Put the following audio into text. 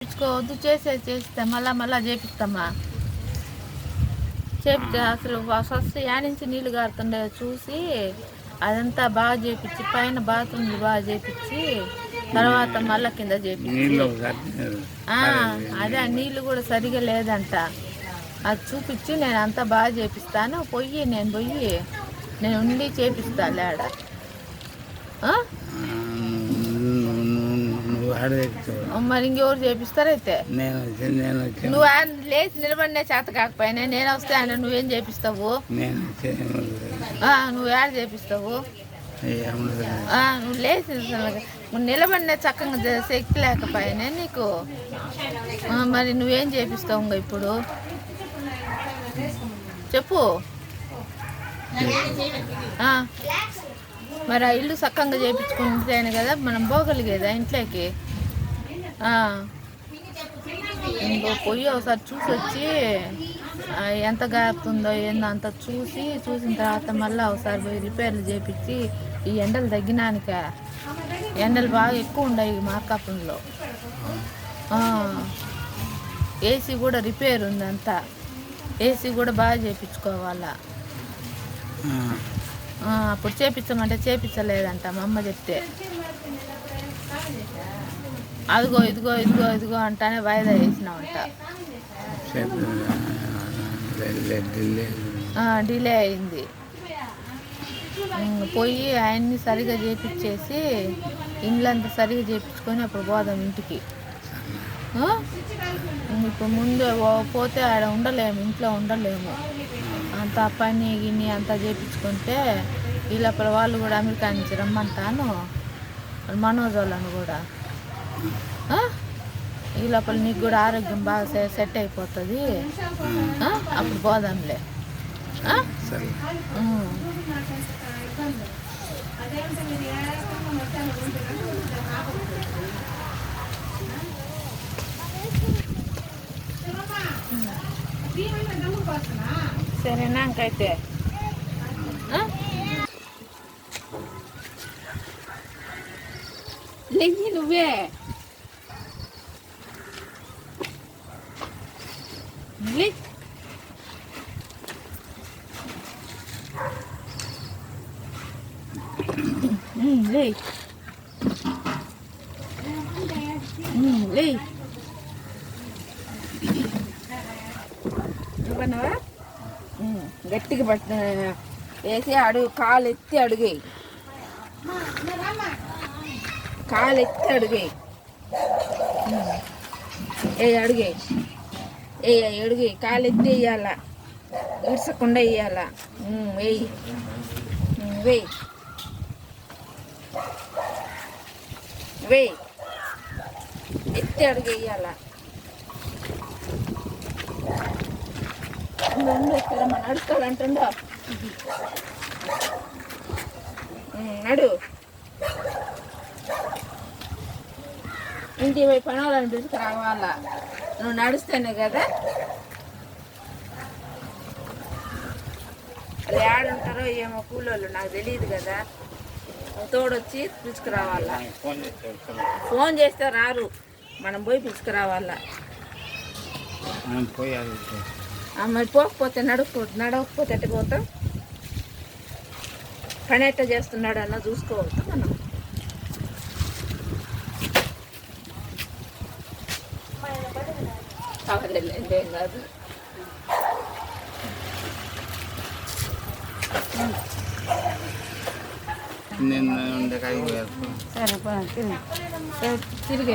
చేయించుకోవద్దు, చేస్తే మళ్ళా చేపిస్తామా? చేపితే అసలు ఫస్ట్ నుంచి నీళ్ళు కారుతుండే చూసి అదంతా బాగా చేపించి పైన బాత్రూమ్ బాగా చేపించి తర్వాత మళ్ళా కింద చేపించి అదే నీళ్ళు కూడా సరిగా లేదంట. అది చూపించి నేను అంతా బాగా చేపిస్తాను, నేను ఉండి చేపిస్తా లేడ. మరి ఇంకెవరు చేపిస్తారైతే? నువ్వు లేచి నిలబడినే చేత కాకపోయినా నేను వస్తే ఆయన నువ్వేం చేపిస్తావు? నువ్వు ఏడ చేపిస్తావు? నువ్వు లేచి నిలబడినే చక్కగా శక్తి లేకపోయినా నీకు మరి నువ్వేం చేపిస్తావు? ఇంకా ఇప్పుడు చెప్పు. మరి ఆ ఇల్లు చక్కగా చేయించుకుంటేనే కదా మనం పోగలిగేదా ఇంట్లోకి. ఇంకో పోయి ఒకసారి చూసి వచ్చి ఎంత గారుతుందో ఏందో అంత చూసిన తర్వాత మళ్ళీ ఒకసారి పోయి రిపేర్లు చేపించి ఈ ఎండలు తగ్గినానిక. ఎండలు బాగా ఎక్కువ ఉన్నాయి మార్కాపురంలో. ఏసీ కూడా రిపేర్ ఉంది, అంతా ఏసీ కూడా బాగా చేయించుకోవాలా. అప్పుడు చేపించమంటే చేపించలేదంట మా అమ్మ చెప్తే. అదిగో ఇదిగో అంటానే వాయిదా వేసినామంట. డిలే అయింది. పోయి ఆయన్ని సరిగా చేపించేసి ఇండ్లంతా సరిగా చేపించుకొని అప్పుడు పోదాం ఇంటికి. ఇప్పుడు ముందే పోతే ఆడ ఉండలేము, ఇంట్లో ఉండలేము. అంత పని గిన్ని అంతా చేయించుకుంటే ఈ లోపల వాళ్ళు కూడా అమెరికా నుంచి రమ్మంటాను, మనోజ్ వాళ్ళను కూడా. ఈ లోపల నీకు కూడా ఆరోగ్యం బాగా సెట్ అయిపోతుంది, అప్పుడు పోదాంలే. సరేనా ఇంకైతే? లేచి నువ్వే లే. ఇవ్వనవా? గట్టిగా పట్టు వేసి కాలు ఎత్తి అడుగేయి, అడుగేయి కాలు ఎత్తి వేయాల, ఇడ్చకుండా వేయాల. వేయి ఎత్తి అడుగేయాల. నడుస్తాడంటుండో నడు. ఇంటికి పోయి పని వాళ్ళని పిలుచుకురావాలా, నువ్వు నడుస్తేనే కదా. అది ఏడుంటారో ఏమో కూలోళ్ళు నాకు తెలియదు కదా, తోడొచ్చి పిలుచుకురావాలా. ఫోన్ చేస్తే రారు, మనం పోయి పిలుచుకురావాలా. మరి పోకపోతే నడవకపోతే ఎట్ట పోతాం? పని ఎట్ట చేస్తున్నాడు అన్న చూసుకోవద్దు మనం. ఏం కాదు. సరే తిరిగి